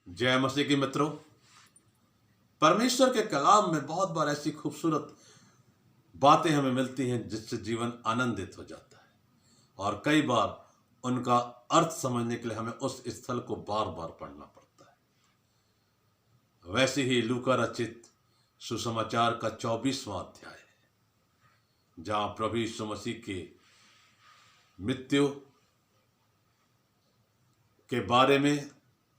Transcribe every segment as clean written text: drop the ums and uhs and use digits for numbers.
जय मसीह की मित्रों। परमेश्वर के कलाम में बहुत बार ऐसी खूबसूरत बातें हमें मिलती हैं जिससे जीवन आनंदित हो जाता है, और कई बार उनका अर्थ समझने के लिए हमें उस स्थल को बार बार पढ़ना पड़ता है। वैसे ही लूका रचित सुसमाचार का 24वां अध्याय है, जहां प्रभु यीशु मसीह की मृत्यु के बारे में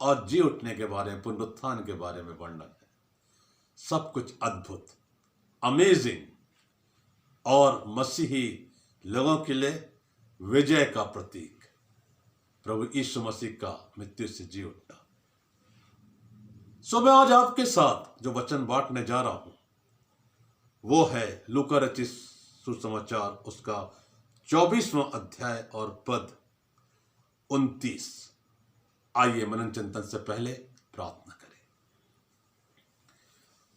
और जी उठने के बारे में, पुनरुत्थान के बारे में वर्णन है। सब कुछ अद्भुत, अमेजिंग और मसीही लोगों के लिए विजय का प्रतीक, प्रभु यीशु मसीह का मृत्यु से जी उठना। सो मैं आज आपके साथ जो वचन बांटने जा रहा हूं वो है लूका रचित सुसमाचार उसका 24वां अध्याय और पद 29। आइए मनन चिंतन से पहले प्रार्थना करें।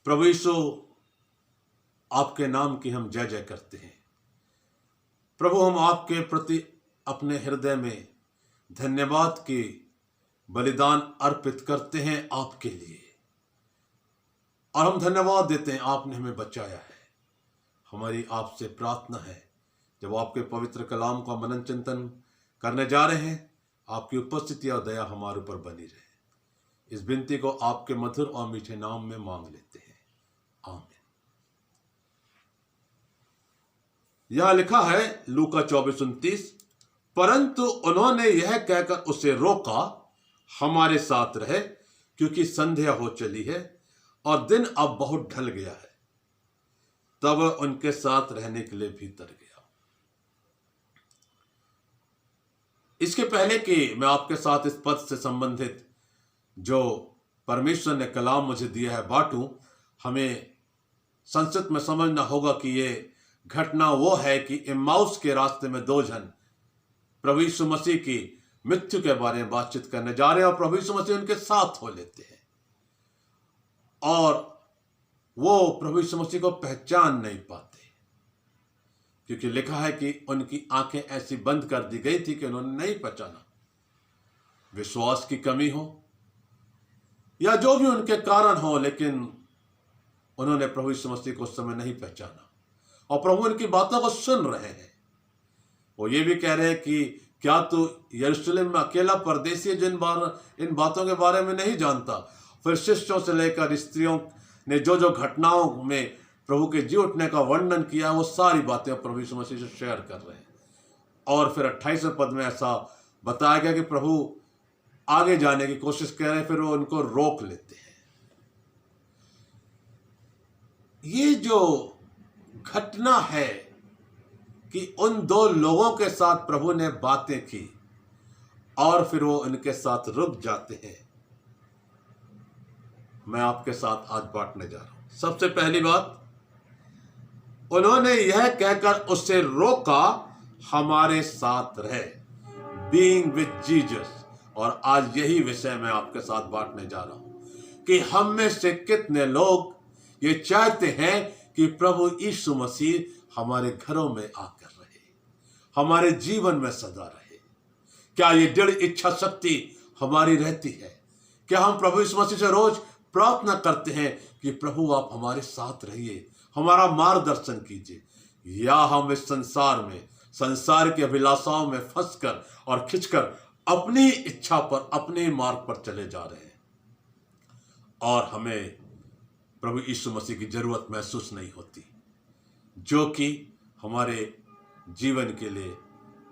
प्रभु यीशु, आपके नाम की हम जय जय करते हैं। प्रभु, हम आपके प्रति अपने हृदय में धन्यवाद की बलिदान अर्पित करते हैं आपके लिए, और हम धन्यवाद देते हैं आपने हमें बचाया है। हमारी आपसे प्रार्थना है, जब आपके पवित्र कलाम का मनन चिंतन करने जा रहे हैं, आपकी उपस्थिति और दया हमारे ऊपर बनी रहे। इस विनती को आपके मधुर और मीठे नाम में मांग लेते हैं, आमीन। यहां लिखा है लूका 24:29, परंतु उन्होंने यह कहकर उसे रोका, हमारे साथ रहे, क्योंकि संध्या हो चली है और दिन अब बहुत ढल गया है। तब उनके साथ रहने के लिए भीतर गया। इसके पहले कि मैं आपके साथ इस पद से संबंधित जो परमेश्वर ने कलाम मुझे दिया है बांटूं, हमें संक्षिप्त में समझना होगा कि ये घटना वो है कि इम्माउस के रास्ते में दो जन प्रभु यीशु मसीह की मृत्यु के बारे में बातचीत करने जा रहे हैं, और प्रभु यीशु मसीह उनके साथ हो लेते हैं, और वो प्रभु यीशु मसीह को पहचान नहीं पाते, क्योंकि लिखा है कि उनकी आंखें ऐसी बंद कर दी गई थी कि उन्होंने नहीं पहचाना। विश्वास की कमी हो या जो भी उनके कारण हो, लेकिन उन्होंने प्रभु यीशु मसीह को उस समय नहीं पहचाना, और प्रभु उनकी बातों को सुन रहे हैं। वो ये भी कह रहे हैं कि क्या तू यरूशलेम में अकेला परदेसी है जिन इन बातों के बारे में नहीं जानता। फिर शिष्यों से लेकर स्त्रियों ने जो जो घटनाओं में प्रभु के जी उठने का वर्णन किया, वो सारी बातें प्रभु यीशु मसीह से शेयर कर रहे हैं। और फिर 28वें पद में ऐसा बताया गया कि प्रभु आगे जाने की कोशिश कर रहे हैं, फिर वो उनको रोक लेते हैं। ये जो घटना है कि उन दो लोगों के साथ प्रभु ने बातें की और फिर वो उनके साथ रुक जाते हैं, मैं आपके साथ आज बांटने जा रहा हूं। सबसे पहली बात, उन्होंने यह कहकर उससे रोका, हमारे साथ रहे, बीइंग विद जीसस। और आज यही विषय मैं आपके साथ बांटने जा रहा हूं कि हम में से कितने लोग ये चाहते हैं कि प्रभु यीशु मसीह हमारे घरों में आकर रहे, हमारे जीवन में सदा रहे। क्या ये दृढ़ इच्छा शक्ति हमारी रहती है? क्या हम प्रभु यीशु मसीह से रोज प्रार्थना करते हैं कि प्रभु आप हमारे साथ रहिए, हमारा मार्गदर्शन कीजिए? या हम इस संसार की अभिलाषाओं में फंसकर और खिंचकर अपनी इच्छा पर, अपने मार्ग पर चले जा रहे हैं, और हमें प्रभु यीशु मसीह की जरूरत महसूस नहीं होती, जो कि हमारे जीवन के लिए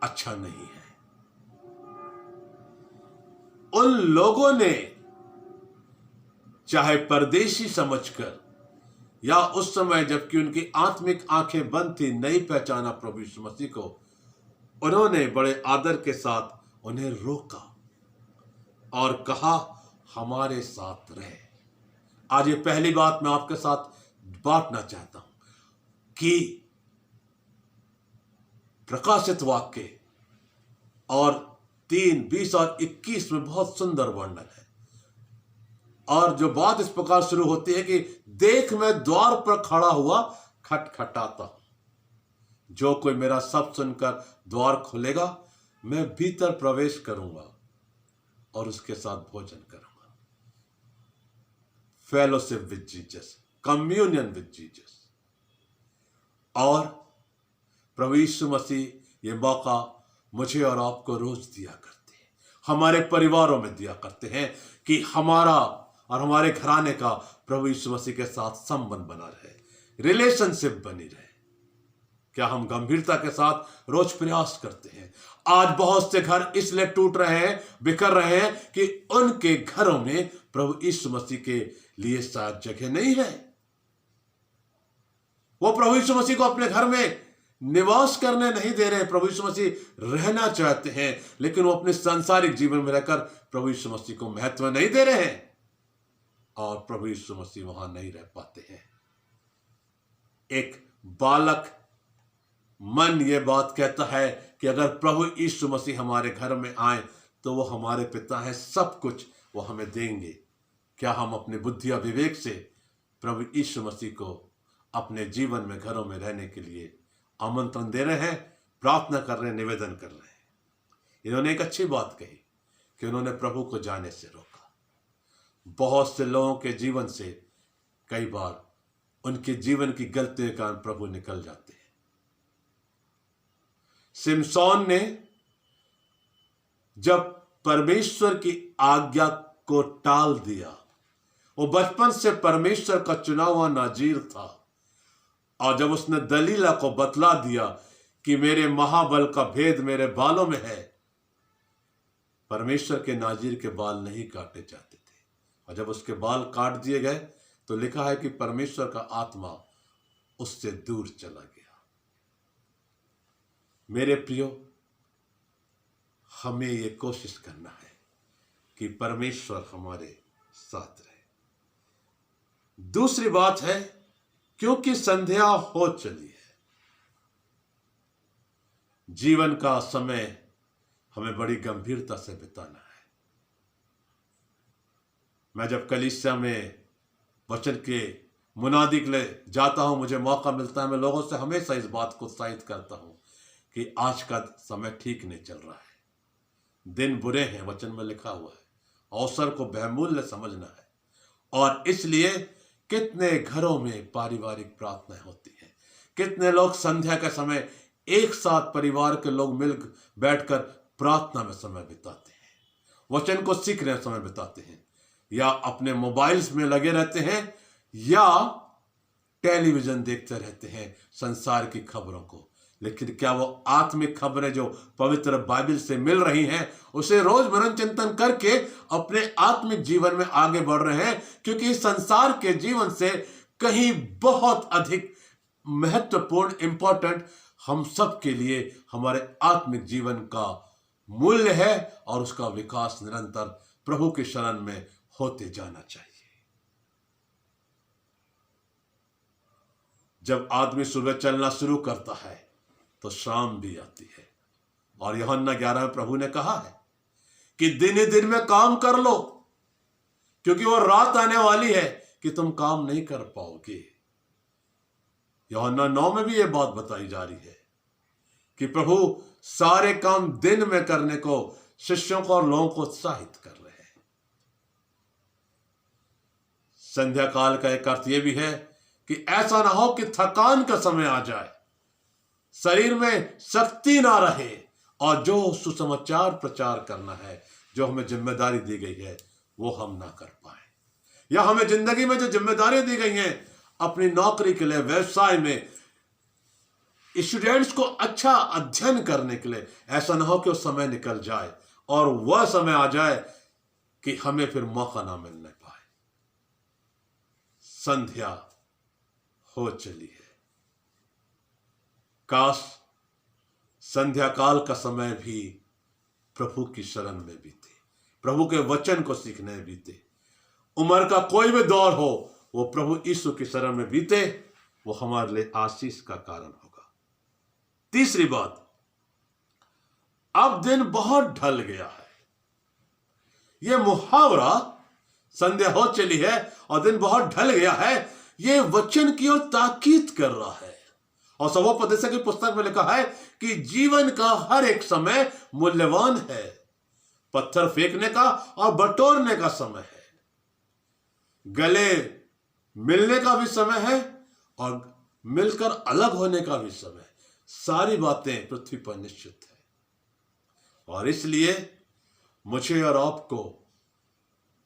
अच्छा नहीं है। उन लोगों ने चाहे परदेशी समझकर या उस समय जबकि उनकी आत्मिक आंखें बंद थी, नहीं पहचाना प्रभु यीशु मसीह को, उन्होंने बड़े आदर के साथ उन्हें रोका और कहा, हमारे साथ रहे। आज ये पहली बात मैं आपके साथ बांटना चाहता हूं कि प्रकाशित वाक्य और 3, 20 और 21 में बहुत सुंदर वर्णन है, और जो बात इस प्रकार शुरू होती है कि देख मैं द्वार पर खड़ा हुआ खटखटाता हूं, जो कोई मेरा शब्द सुनकर द्वार खोलेगा, मैं भीतर प्रवेश करूंगा और उसके साथ भोजन करूंगा। Fellowship with Jesus, communion with Jesus. और प्रभु यीशु मसीह ये मौका मुझे और आपको रोज दिया करते हैं, हमारे परिवारों में दिया करते हैं कि हमारा और हमारे घराने का प्रभु यीशु मसीह के साथ संबंध बना रहे, रिलेशनशिप बनी रहे। क्या हम गंभीरता के साथ रोज प्रयास करते हैं? आज बहुत से घर इसलिए टूट रहे हैं, बिखर रहे हैं कि उनके घरों में प्रभु यीशु मसीह के लिए शायद जगह नहीं है। वो प्रभु यीशु मसीह को अपने घर में निवास करने नहीं दे रहे। प्रभु यीशु मसीह रहना चाहते हैं, लेकिन वो अपने सांसारिक जीवन में रहकर प्रभु यीशु मसीह को महत्व नहीं दे रहे हैं और प्रभु यीशु मसीह वहां नहीं रह पाते हैं। एक बालक मन ये बात कहता है कि अगर प्रभु यीशु मसीह हमारे घर में आए तो वो हमारे पिता हैं, सब कुछ वो हमें देंगे। क्या हम अपने बुद्धि और विवेक से प्रभु यीशु मसीह को अपने जीवन में, घरों में रहने के लिए आमंत्रण दे रहे हैं, प्रार्थना कर रहे हैं, निवेदन कर रहे हैं? इन्होंने एक अच्छी बात कही कि उन्होंने प्रभु को जाने से रोका। बहुत से लोगों के जीवन से कई बार उनके जीवन की गलतियों के कारण प्रभु निकल जाते हैं। सिमसोन ने जब परमेश्वर की आज्ञा को टाल दिया, वो बचपन से परमेश्वर का चुना हुआ नाजीर था, और जब उसने दलीला को बतला दिया कि मेरे महाबल का भेद मेरे बालों में है, परमेश्वर के नाजीर के बाल नहीं काटे जाते थे, और जब उसके बाल काट दिए गए तो लिखा है कि परमेश्वर का आत्मा उससे दूर चला गया। मेरे प्रियो, हमें ये कोशिश करना है कि परमेश्वर हमारे साथ रहे। दूसरी बात है, क्योंकि संध्या हो चली है, जीवन का समय हमें बड़ी गंभीरता से बिताना है। मैं जब कलीसिया में वचन के मुनादी के लिए जाता हूं, मुझे मौका मिलता है, मैं लोगों से हमेशा इस बात को उत्साहित करता हूं कि आज का समय ठीक नहीं चल रहा है, दिन बुरे हैं, वचन में लिखा हुआ है। अवसर को बहुमूल्य समझना है, और इसलिए कितने घरों में पारिवारिक प्रार्थनाएं होती हैं, कितने लोग संध्या के समय एक साथ परिवार के लोग मिल बैठकर प्रार्थना में समय बिताते हैं, वचन को सीखने में समय बिताते हैं, या अपने मोबाइल्स में लगे रहते हैं, या टेलीविजन देखते रहते हैं संसार की खबरों को। लेकिन क्या वो आत्मिक खबरें जो पवित्र बाइबल से मिल रही हैं, उसे रोज मनन चिंतन करके अपने आत्मिक जीवन में आगे बढ़ रहे हैं? क्योंकि इस संसार के जीवन से कहीं बहुत अधिक महत्वपूर्ण, इंपॉर्टेंट हम सब के लिए हमारे आत्मिक जीवन का मूल्य है, और उसका विकास निरंतर प्रभु के शरण में होते जाना चाहिए। जब आदमी सुबह चलना शुरू करता है तो शाम भी आती है, और यूहन्ना 11 में प्रभु ने कहा है कि दिन ही दिन में काम कर लो, क्योंकि वो रात आने वाली है कि तुम काम नहीं कर पाओगे। यूहन्ना 9 में भी ये बात बताई जा रही है कि प्रभु सारे काम दिन में करने को शिष्यों को और लोगों को उत्साहित कर रहे हैं। संध्या काल का एक अर्थ यह भी है कि ऐसा ना हो कि थकान का समय आ जाए, शरीर में शक्ति ना रहे, और जो सुसमाचार प्रचार करना है, जो हमें जिम्मेदारी दी गई है, वो हम ना कर पाए, या हमें जिंदगी में जो जिम्मेदारियां दी गई हैं, अपनी नौकरी के लिए, व्यवसाय में, स्टूडेंट्स को अच्छा अध्ययन करने के लिए, ऐसा ना हो कि वो समय निकल जाए और वह समय आ जाए कि हमें फिर मौका ना मिलने पाए। संध्या हो चली है। काश संध्या काल का समय भी प्रभु की शरण में बीते, प्रभु के वचन को सीखने में बीते। उम्र का कोई भी दौर हो, वो प्रभु यीशु की शरण में बीते, वो हमारे लिए आशीष का कारण होगा। तीसरी बात, अब दिन बहुत ढल गया है। यह मुहावरा संध्या हो चली है और दिन बहुत ढल गया है, यह वचन की ओर ताकीद कर रहा है। और सभोपदेशक की पुस्तक में लिखा है कि जीवन का हर एक समय मूल्यवान है, पत्थर फेंकने का और बटोरने का समय है। गले मिलने का भी समय है और मिलकर अलग होने का भी समय है। सारी बातें पृथ्वी पर निश्चित है और इसलिए मुझे और आपको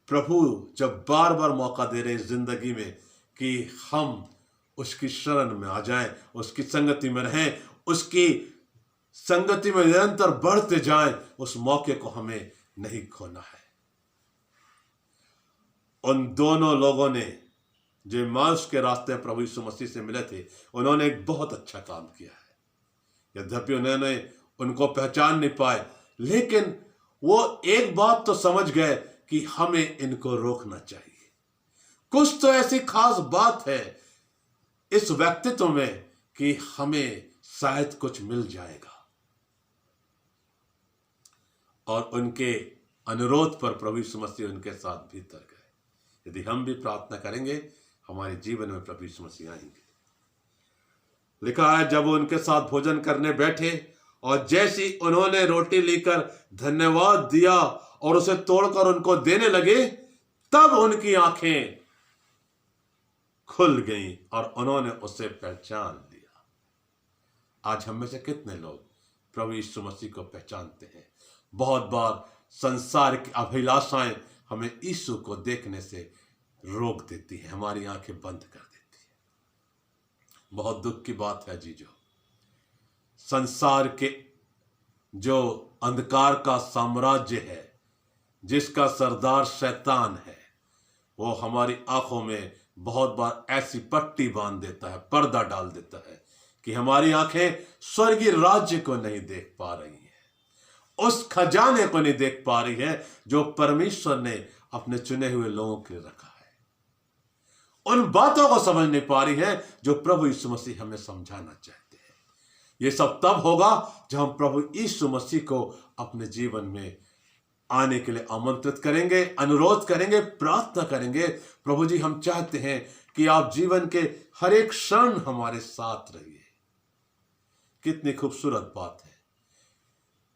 प्रभु जब बार बार मौका दे रहे हैं जिंदगी में कि हम उसकी शरण में आ जाएं, उसकी संगति में रहें, उसकी संगति में निरंतर बढ़ते जाएं, उस मौके को हमें नहीं खोना है। उन दोनों लोगों ने जो एम्माउस के रास्ते प्रभु यीशु मसीह से मिले थे, उन्होंने एक बहुत अच्छा काम किया है। यद्यपि उन्होंने उनको पहचान नहीं पाए, लेकिन वो एक बात तो समझ गए कि हमें इनको रोकना चाहिए। कुछ तो ऐसी खास बात है इस व्यक्तित्व में कि हमें शायद कुछ मिल जाएगा। और उनके अनुरोध पर प्रभु यीशु मसीह उनके साथ भीतर गए। यदि हम भी प्रार्थना करेंगे, हमारे जीवन में प्रभु यीशु मसीह आएंगे। लिखा है, जब वो उनके साथ भोजन करने बैठे और जैसी उन्होंने रोटी लेकर धन्यवाद दिया और उसे तोड़कर उनको देने लगे, तब उनकी आंखें खुल गईं और उन्होंने उसे पहचान लिया। आज हम में से कितने लोग प्रभु यीशु मसीह को पहचानते हैं? बहुत बार संसार की अभिलाषाएं हमें यीशु को देखने से रोक देती है, हमारी आंखें बंद कर देती है। बहुत दुख की बात है जीजो, संसार के जो अंधकार का साम्राज्य है, जिसका सरदार शैतान है, वो हमारी आंखों में बहुत बार ऐसी पट्टी बांध देता है, पर्दा डाल देता है कि हमारी आंखें स्वर्गीय राज्य को नहीं देख पा रही हैं, उस खजाने को नहीं देख पा रही है जो परमेश्वर ने अपने चुने हुए लोगों के लिए रखा है। उन बातों को समझ नहीं पा रही है जो प्रभु यीशु मसीह हमें समझाना चाहते हैं। ये सब तब होगा जब हम प्रभु यीशु मसीह को अपने जीवन में आने के लिए आमंत्रित करेंगे, अनुरोध करेंगे, प्रार्थना करेंगे। प्रभु जी, हम चाहते हैं कि आप जीवन के हर एक क्षण हमारे साथ रहिए। कितनी खूबसूरत बात है।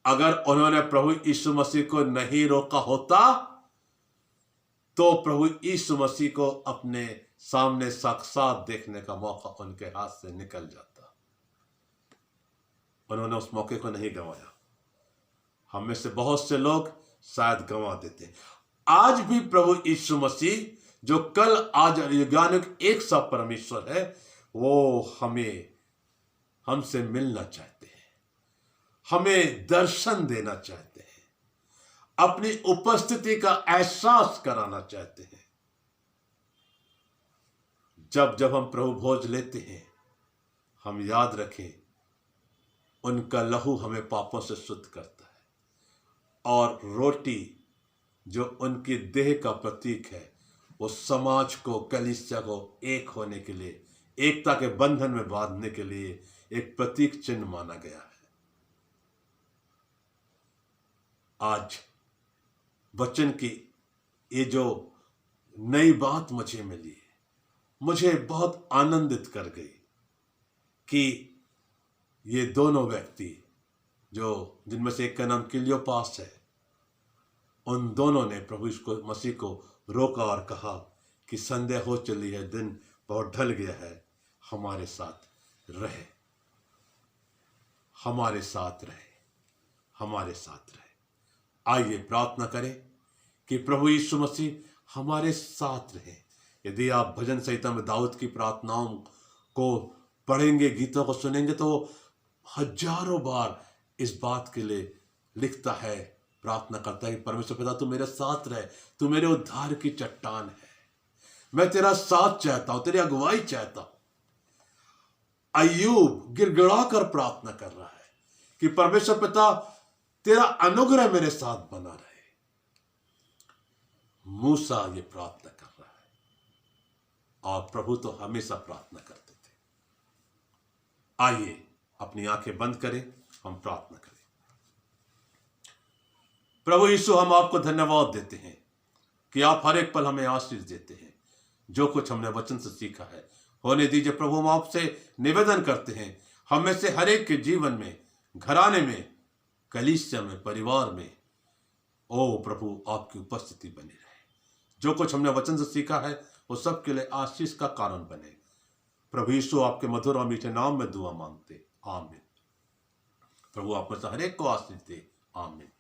अगर उन्होंने प्रभु यीशु मसीह को नहीं रोका होता तो प्रभु यीशु मसीह को अपने सामने साक्षात देखने का मौका उनके हाथ से निकल जाता। उन्होंने उस मौके को नहीं गंवाया। हम में से बहुत से लोग शायद गंवा देते। आज भी प्रभु यीशु मसीह जो कल आज और युगानुग एक सा परमेश्वर है, वो हमसे मिलना चाहते हैं, हमें दर्शन देना चाहते हैं, अपनी उपस्थिति का एहसास कराना चाहते हैं। जब जब हम प्रभु भोज लेते हैं, हम याद रखें उनका लहू हमें पापों से शुद्ध करता है, और रोटी जो उनकी देह का प्रतीक है, वो समाज को, कलीसिया को एक होने के लिए, एकता के बंधन में बांधने के लिए एक प्रतीक चिन्ह माना गया है। आज वचन की ये जो नई बात मुझे मिली, मुझे बहुत आनंदित कर गई कि ये दोनों व्यक्ति जिनमें से एक का नाम क्लियोपास है, उन दोनों ने प्रभु मसीह को रोका और कहा कि संध्या हो चली है, दिन बहुत ढल गया है, हमारे साथ रहे, हमारे साथ रहे, हमारे साथ रहे। आइए प्रार्थना करें कि प्रभु यीशु मसीह हमारे साथ रहे। यदि आप भजन संहिता में दाऊद की प्रार्थनाओं को पढ़ेंगे, गीतों को सुनेंगे, तो हजारों बार इस बात के लिए लिखता है, प्रार्थना करता है कि परमेश्वर पिता, तू मेरे साथ रहे, तू मेरे उद्धार की चट्टान है, मैं तेरा साथ चाहता हूं, तेरी अगुवाई चाहता हूं। अय्यूब गिड़गिड़ा कर प्रार्थना कर रहा है कि परमेश्वर पिता, तेरा अनुग्रह मेरे साथ बना रहे। मूसा ये प्रार्थना कर रहा है, और प्रभु तो हमेशा प्रार्थना करते थे। आइए अपनी आंखें बंद करें, हम प्रार्थना करें। प्रभु यीशु, हम आपको धन्यवाद देते हैं कि आप हर एक पल हमें आशीष देते हैं। जो कुछ हमने वचन से सीखा है, होने दीजिए प्रभु। हम आपसे निवेदन करते हैं, हम में से हर एक के जीवन में, घराने में, कलीसिया में, परिवार में, ओ प्रभु, आपकी उपस्थिति बनी रहे। जो कुछ हमने वचन से सीखा है वो सबके लिए आशीष का कारण बने। प्रभु यीशु आपके मधुर और मीठे नाम में दुआ मांगते, आमीन। प्रभु आप में से हर एक को आशीष दे, आमीन।